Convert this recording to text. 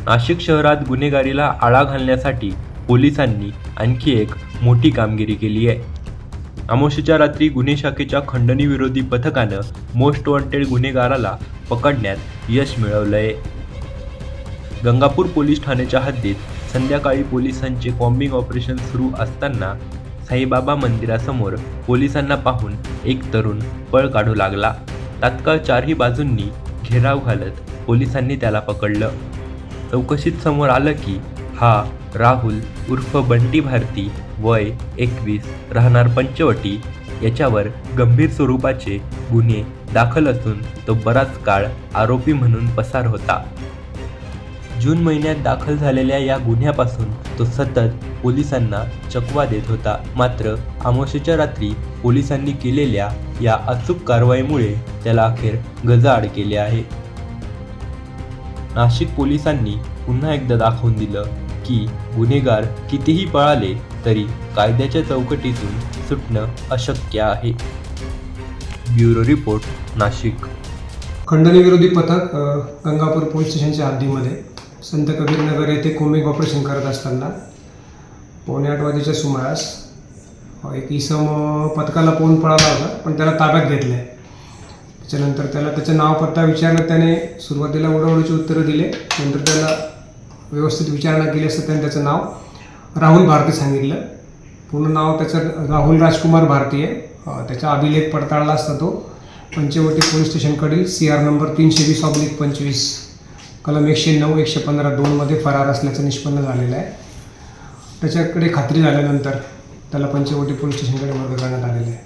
नाशिक शहरात गुन्हेगारीला आळा घालण्यासाठी पोलिसांनी आणखी एक मोठी कामगिरी केली आहे. अमावस्येच्या रात्री गुन्हे शाखेच्या खंडणी विरोधी पथकानं मोस्ट वॉन्टेड गुन्हेगाराला पकडण्यात यश मिळवलंय. गंगापूर पोलीस ठाण्याच्या हद्दीत संध्याकाळी पोलिसांचे कॉम्बिंग ऑपरेशन सुरू असताना साईबाबा मंदिरासमोर पोलिसांना पाहून एक तरुण पळ काढू लागला. तात्काळ चारही बाजूंनी घेराव घालत पोलिसांनी त्याला पकडलं. चौकशीत समोर आलं की हा राहुल उर्फ बंटी भारती, वय 21, राहणार पंचवटी, याच्यावर गंभीर स्वरूपाचे गुन्हे दाखल असून तो बराच काळ आरोपी म्हणून पसार होता. जून महिन्यात दाखल झालेल्या या गुन्ह्यापासून तो सतत पोलिसांना चकवा देत होता. मात्र अमावस्येच्या रात्री पोलिसांनी केलेल्या या अचूक कारवाईमुळे त्याला अखेर गजाआड केले आहे. नाशिक पोलिसांनी पुन्हा एकदा दाखवून दिलं की गुन्हेगार कितीही पळाले तरी कायद्याच्या चौकटीतून सुटणं अशक्य आहे. Bureau report, Nashik. खंडणी विरोधी पथक गंगापूर पोलीस स्टेशनच्या हद्दीमध्ये संत कबीर नगर येथे कोमिंग ऑपरेशन करत असताना 7:45 वाजेच्या सुमारास एक इसम पथकाला पोहून पळाला होता, पण त्याला ताब्यात घेतलं आहे. त्याच्यानंतर त्याला त्याचं नाव पत्ता विचारलं. त्याने सुरुवातीला उडवडीची उत्तरं दिले. नंतर त्याला व्यवस्थित विचारणा केली असता त्याने त्याचं नाव राहुल भारती सांगितलं. पूर्ण नाव त्याचं राहुल राजकुमार भारती आहे. त्याचा अभिलेख पडताळला असता तो पंचवटी पोलीस स्टेशनकडील CR नंबर 320/25 कलम 109, 115, 2मध्ये फरार असल्याचं निष्पन्न झालेलं आहे. त्याच्याकडे खात्री झाल्यानंतर त्याला पंचवटी पोलीस स्टेशनकडे वर्ग करण्यात आलेलं आहे.